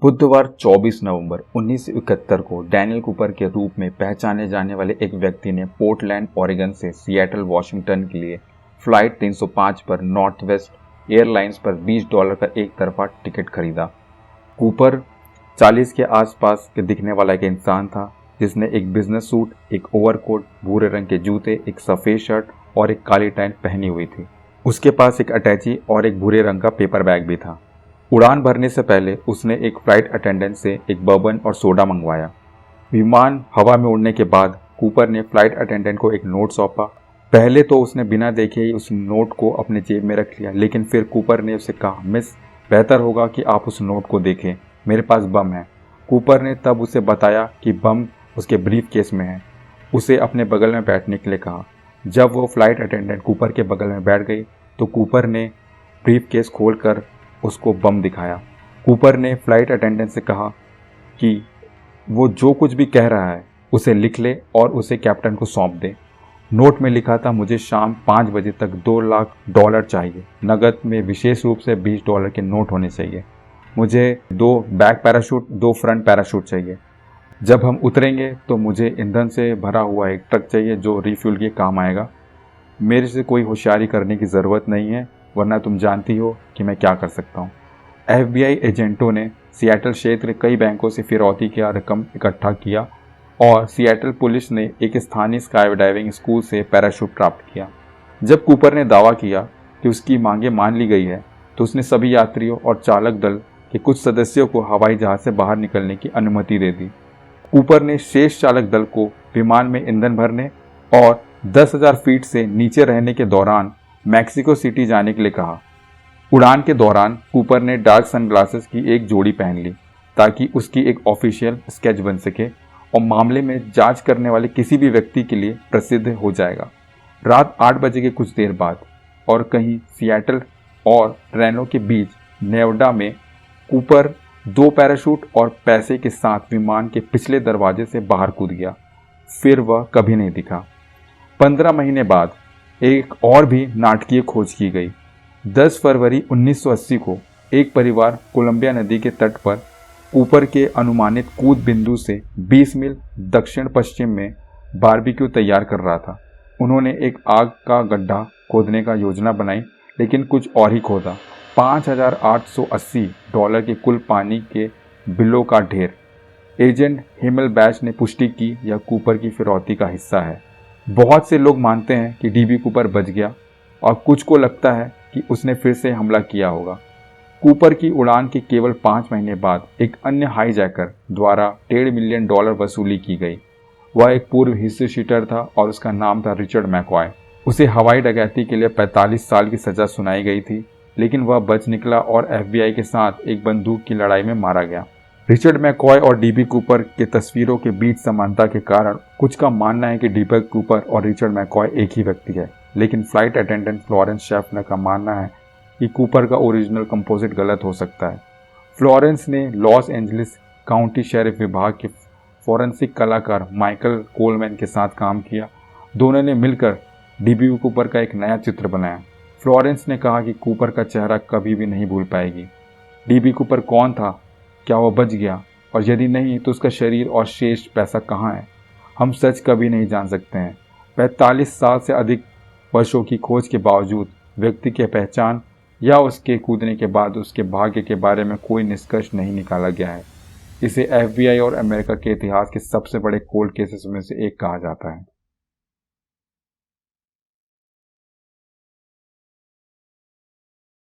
बुधवार 24 नवंबर 1971 को Daniel Cooper के रूप में पहचाने जाने वाले एक व्यक्ति ने पोर्टलैंड ओरेगन से सिएटल वाशिंगटन के लिए फ्लाइट 305 पर नॉर्थवेस्ट एयरलाइंस पर $20 का एक तरफा टिकट खरीदा। कूपर 40 के आसपास के दिखने वाला एक इंसान था जिसने एक बिजनेस सूट, एक ओवरकोट, भूरे रंग के जूते, एक सफ़ेद शर्ट और एक काली टाई पहनी हुई थी। उसके पास एक अटैची और एक भूरे रंग का पेपर बैग भी था। उड़ान भरने से पहले उसने एक फ्लाइट अटेंडेंट से एक बर्बन और सोडा मंगवाया। विमान हवा में उड़ने के बाद कूपर ने फ्लाइट अटेंडेंट को एक नोट सौंपा। पहले तो उसने बिना देखे ही उस नोट को अपने जेब में रख लिया, लेकिन फिर कूपर ने उसे कहा, मिस, बेहतर होगा कि आप उस नोट को देखें, मेरे पास बम है। कूपर ने तब उसे बताया कि बम उसके ब्रीफ केस में है। उसे अपने बगल में बैठने के लिए कहा। जब वो फ्लाइट अटेंडेंट कूपर के बगल में बैठ गई तो कूपर ने ब्रीफ केस खोलकर उसको बम दिखाया। कूपर ने फ्लाइट अटेंडेंट से कहा कि वो जो कुछ भी कह रहा है उसे लिख ले और उसे कैप्टन को सौंप दे। नोट में लिखा था, मुझे शाम 5 बजे तक $2 लाख चाहिए। नगद में विशेष रूप से $20 के नोट होने चाहिए। मुझे 2 बैक पैराशूट, 2 फ्रंट पैराशूट चाहिए। जब हम उतरेंगे तो मुझे ईंधन से भरा हुआ एक ट्रक चाहिए जो रिफ्यूल के काम आएगा। मेरे से कोई होशियारी करने की ज़रूरत नहीं है, वरना तुम जानती हो कि मैं क्या कर सकता हूँ। FBI एजेंटों ने सिएटल क्षेत्र कई बैंकों से फिरौती की रकम इकट्ठा किया और सिएटल पुलिस ने एक स्थानीय स्काई डाइविंग स्कूल से पैराशूट प्राप्त किया। जब कूपर ने दावा किया कि उसकी मांगें मान ली गई है तो उसने सभी यात्रियों और चालक दल के कुछ सदस्यों को हवाई जहाज से बाहर निकलने की अनुमति दे दी। कूपर ने शेष चालक दल को विमान में ईंधन भरने और 10,000 फीट से नीचे रहने के दौरान मैक्सिको सिटी जाने के लिए कहा। उड़ान के दौरान कूपर ने डार्क सनग्लासेस की एक जोड़ी पहन ली ताकि उसकी एक ऑफिशियल स्केच बन सके और मामले में जांच करने वाले किसी भी व्यक्ति के लिए प्रसिद्ध हो जाएगा। रात 8 बजे के कुछ देर बाद और कहीं सिएटल और रेनो के बीच नेवाडा में कूपर 2 पैराशूट और पैसे के साथ विमान के पिछले दरवाजे से बाहर कूद गया। फिर वह कभी नहीं दिखा। 15 महीने बाद एक और भी नाटकीय खोज की गई। 10 फरवरी 1980 को एक परिवार कोलंबिया नदी के तट पर कूपर के अनुमानित कूद बिंदु से 20 मील दक्षिण पश्चिम में बारबेक्यू तैयार कर रहा था। उन्होंने एक आग का गड्ढा खोदने का योजना बनाई, लेकिन कुछ और ही खोदा। $5,880 के कुल पानी के बिलों का ढेर। एजेंट हिमलबैच ने पुष्टि की यह कूपर की फिरौती का हिस्सा है। बहुत से लोग मानते हैं कि डीबी कूपर बच गया और कुछ को लगता है कि उसने फिर से हमला किया होगा। कूपर की उड़ान के केवल 5 महीने बाद एक अन्य हाईजैकर द्वारा $1.5 मिलियन वसूली की गई। वह एक पूर्व हिस्ट्री शीटर था और उसका नाम था रिचर्ड मैकॉय। उसे हवाई डकैती के लिए 45 साल की सजा सुनाई गई थी, लेकिन वह बच निकला और FBI के साथ एक बंदूक की लड़ाई में मारा गया। रिचर्ड मैकॉय और डीबी कूपर के तस्वीरों के बीच समानता के कारण कुछ का मानना है कि डीबी कूपर और रिचर्ड मैकॉय एक ही व्यक्ति है, लेकिन फ्लाइट अटेंडेंट फ्लोरेंस शेफनर का मानना है कि कूपर का ओरिजिनल कंपोजिट गलत हो सकता है। फ्लोरेंस ने लॉस एंजलिस काउंटी शेरिफ विभाग के फोरेंसिक कलाकार माइकल कोलमैन के साथ काम किया। दोनों ने मिलकर डीबी कूपर का एक नया चित्र बनाया। फ्लोरेंस ने कहा कि कूपर का चेहरा कभी भी नहीं भूल पाएगी। डीबी कूपर कौन था, क्या वह बच गया, और यदि नहीं तो उसका शरीर और शेष पैसा कहाँ है, हम सच कभी नहीं जान सकते हैं। 45 साल से अधिक वर्षों की खोज के बावजूद व्यक्ति की पहचान या उसके कूदने के बाद उसके भाग्य के बारे में कोई निष्कर्ष नहीं निकाला गया है। इसे FBI और अमेरिका के इतिहास के सबसे बड़े कोल्ड केसेस में से एक कहा जाता है।